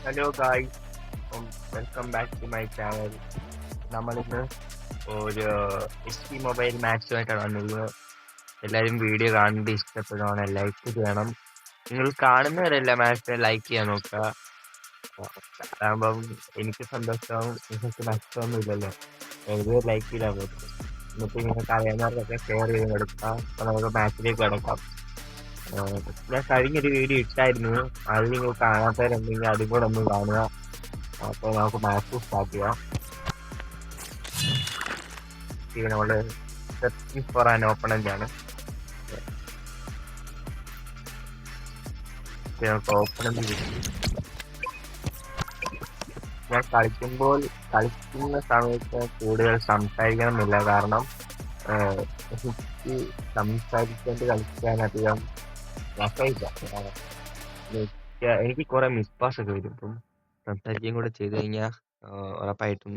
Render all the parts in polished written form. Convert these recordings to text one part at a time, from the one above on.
Hello guys, welcome back to my channel. നമ്മളിന്ന് ഒരു H mobile മാച്ചുമായിട്ടാണ് വന്നിരുന്നത്. എല്ലാവരും വീഡിയോ കാണേണ്ട ഇഷ്ടപ്പെടുവാണ്, ലൈക്ക് ചെയ്യണം. നിങ്ങൾ കാണുന്നവരെല്ലാം മാച്ച് ലൈക്ക് ചെയ്യാൻ നോക്കുക. അതാകുമ്പം എനിക്ക് സന്തോഷമാവും, നിങ്ങൾക്ക് നഷ്ടമൊന്നും ഇല്ലല്ലോ. വെറുതെ ലൈക്ക് ചെയ്താൽ പറ്റും. എന്നിട്ട് നിങ്ങൾക്ക് അറിയാവുന്നവർക്കൊക്കെ ഷെയർ ചെയ്ത് കൊടുക്കുക. അപ്പോൾ നമുക്ക് മാച്ചിലേക്ക് കിടക്കാം. ഞാൻ കഴിഞ്ഞൊരു വീഡിയോ ഇട്ടായിരുന്നു, അത് നിങ്ങൾ കാണാത്തവരുണ്ടെങ്കിൽ അതും കൂടെ ഒന്ന് കാണുക. അപ്പോൾ നമുക്ക് മാച്ച് സ്റ്റാർട്ട് ചെയ്യാം. നമ്മള് സെർച്ചിങ് ഫോർ ആൻ ഓപ്പണന്റ് ആണ്. നമുക്ക് ഓപ്പണന്റ് കിട്ടി. ഞാൻ കളിക്കുന്ന സമയത്ത് കൂടുതൽ സംസാരിക്കണമെന്നില്ല, കാരണം എനിക്ക് സംസാരിച്ചുകൊണ്ട് കളിക്കാനധികം രസമില്ല. എനിക്ക് കുറെ മിസ്പാസ് ഒക്കെ വരും. ഇപ്പം സംസാരിക്കുകയും കൂടെ ചെയ്ത് കഴിഞ്ഞാൽ ഉറപ്പായിട്ടും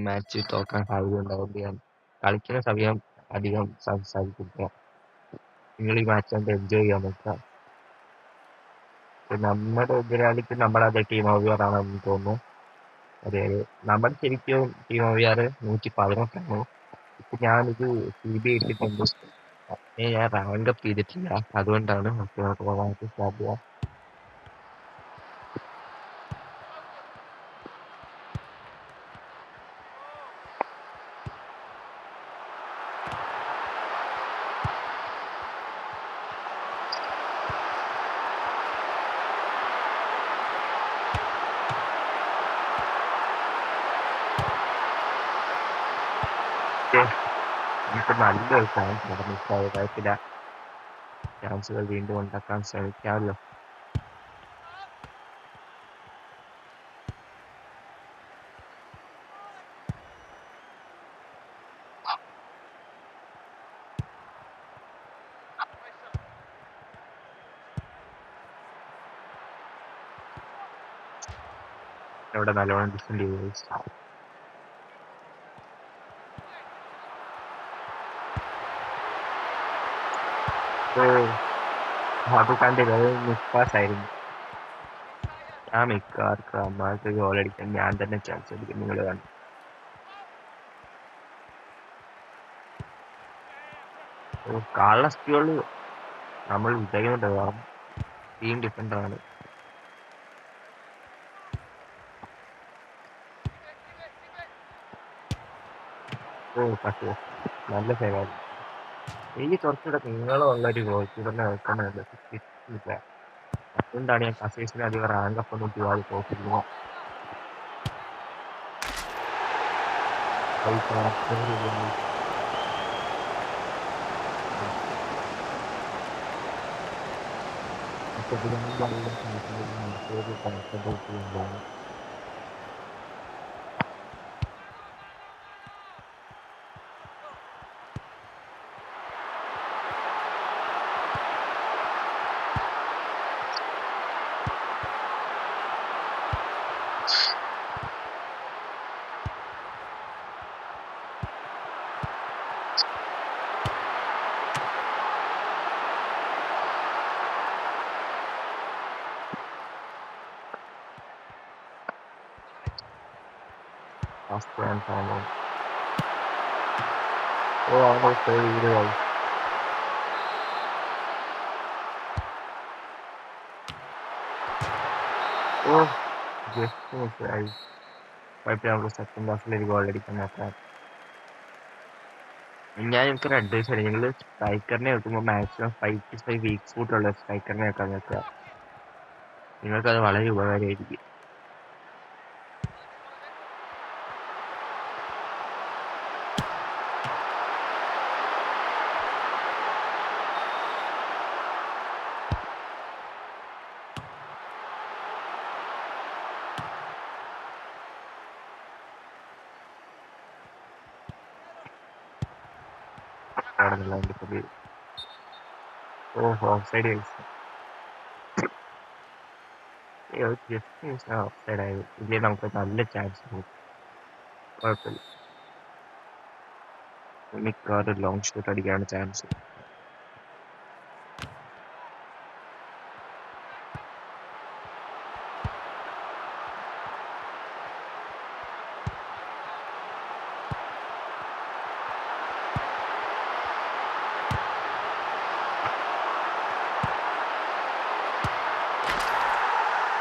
മാച്ച് തോക്കാൻ സാധ്യത ഉണ്ടാവുകൊണ്ട് ഞാൻ കളിക്കുന്ന സമയം അധികം സംസാരിക്കില്ല. നിങ്ങൾ ഈ മാച്ച് കണ്ട് എൻജോയ് ചെയ്യാൻ നോക്കുക. നമ്മുടെ എതിരാളിക്ക് നമ്മുടെ അതേ ടീം ഓഫ് ആണെന്ന് തോന്നുന്നു. അതെ, നമ്മുടെ ശരിക്കും ടീം ഓഫ് 118ആണ്. ഇപ്പൊ ഞാനിത് CB ഇട്ടിട്ടുണ്ട്. ഞാൻ റാങ്ക് അപ്പ് ചെയ്തിട്ടില്ല, അതുകൊണ്ടാണ്. സ്റ്റാർട്ട് ചെയ്യാം. നമുക്ക് നല്ലൊരു ചാൻസ് ആണ് മിസ്സായ കാര്യത്തില്ല. ചാൻസുകൾ വീണ്ടും ഉണ്ടാക്കാൻ ശ്രമിക്കാമല്ലോ. ഇവിടെ നല്ലോണം ഡിഫൻഡ് ചെയ്തു. അത് കണ്ടില്ല, അത് മിസ്പാസ് ആയിരുന്നു. ഞാൻ മിക്കവാർക്കും അമ്മക്ക് ഗോൾ അടിക്കാൻ ഞാൻ തന്നെ ചാൻസ് അടിക്കും. നിങ്ങൾ കണ്ടു. കാളസ്റ്റിയോള് നമ്മൾ വിജയിക്കുന്നുണ്ട്, കാരണം ടീം ഡിഫൻഡർ ആണ്. പക്ഷേ നല്ല സേവായിരുന്നു. എനിക്ക് കുറച്ചുകൂടെ നീളമുള്ള ഒരു ഗോൾ കീപ്പറിനെ വെക്കണമല്ലോ, കിട്ടിയില്ല. അതുകൊണ്ടാണ് ഞാൻ കസേസിന് അധികം റാങ്ക് അപ്പ് ഒന്നും പോകാതെ തോക്കുന്നത്. സെക്കൻഡ് ഹാഫിൽ ഒരു ഗോൾ അടിക്കാൻ നോക്കാം. ഞാൻ എനിക്കൊരു അഡ്വൈസ് ആണ്, നിങ്ങൾ സ്ട്രൈക്കറിനെ വെക്കുമ്പോൾ മാക്സിമം 5 to 5 വീക്ക് ഫുട്ടുള്ള സ്ട്രൈക്കറിനെ വെക്കാൻ നോക്കുക. നിങ്ങൾക്കത് വളരെ ഉപകാരമായിരിക്കും. ഓഫ്സൈഡ് ഓഫ്സൈഡ് ആയത്. ഇതിൽ നമുക്ക് നല്ല ചാൻസ് പോകും. കുഴപ്പമില്ല, മിക്കവാറും ലോങ് ഷോട്ട് അടിക്കാനുള്ള ചാൻസ്.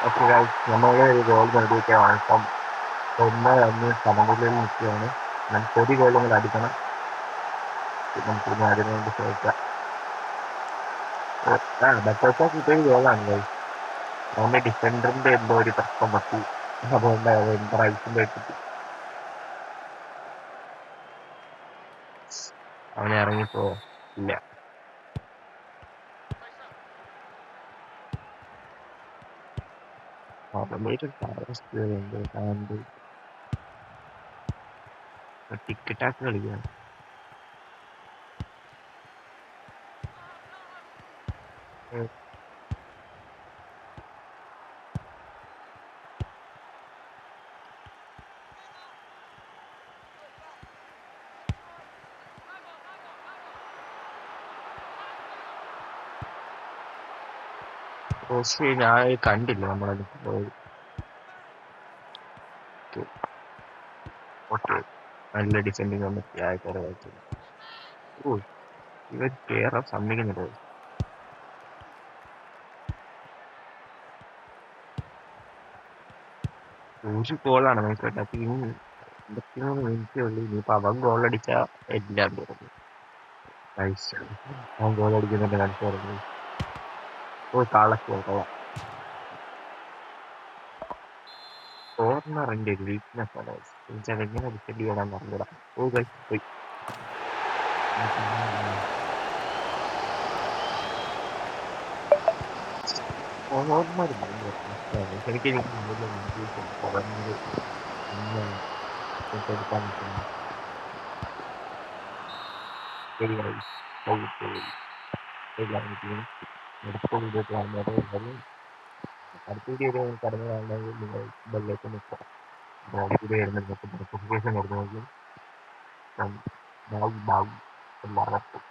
ഓക്കെ ഗൈസ്, നമ്മൾ ഒരു ഗോൾ നേടിയിട്ടാണ് ഇപ്പം 1-1 സമനിലയിൽ നിൽക്കുകയാണ്. നമുക്ക് ഒരു ഗോൾ കൂടെ അടിക്കണം. നമുക്ക് ഇനി അതിനു വേണ്ടി ശ്രമിക്കാം. ബട്ടർഫ്ലൈ ഇതൊരു ഗോളാണ് ഗൈസ്. അവന്റെ ഡിഫൻഡറിന്റെ എന്തോ ഒരു പ്രശ്നം പറ്റി, അതുകൊണ്ട് അവൻ റൈറ്റിന്റെ വെച്ചിട്ട് അവനെ ഇറങ്ങിപ്പോ ഇല്ല. ടിക്കറ്റാക്ക് കളിക്കുക. പക്ഷേ ഞാൻ കണ്ടില്ല നമ്മളത് പോയി. ഓക്കെ, നല്ല ഡിഫെൻഡിങ് വന്നിട്ട് ആൾക്കാരെ വായിക്കുന്നു. ഓ, ഇവർ കേറാൻ സമ്മതിക്കുന്നില്ല. ഒരു ഗോളാണ് നോക്കട്ടെ. അപ്പൊ ഇനി 53 മിനിറ്റേ ഉള്ളൂ. ഇനിയിപ്പോ അവൻ ഗോളടിച്ചാ എല്ലാം തുറന്നു. അവൻ ഗോളടിക്കുന്നുണ്ട് കാണിച്ചു പറഞ്ഞു. ഓ, കൊള്ളാം. കോർണറിന്റെ ഒരു വീക്ക്നെസ് ആണ്. എനിക്കത് എങ്ങനെ ഡിഫെൻഡ് ചെയ്യണമെന്ന് അറിഞ്ഞൂടാ. ഓ ഗൈസ് പോയി. കോർണർ ഭയങ്കര പ്രശ്നമാണ്. ശരിക്കും എനിക്ക് നല്ല ഇൻഡ്യൂഷൻ കോർണർ എടുക്കാൻ നിൽക്കുന്നു. ശരിയായി അടുത്ത വീഡിയോ കാണുന്നത് അടുത്ത വീഡിയോ കടന്നു കാണണമെങ്കിൽ നിങ്ങൾ ബെല്ലേക്ക് നിൽക്കണം. വീഡിയോ വരുന്ന നോട്ടിഫിക്കേഷൻ വരുന്നെങ്കിൽ ബൈ ബൈ എല്ലാവർക്കും.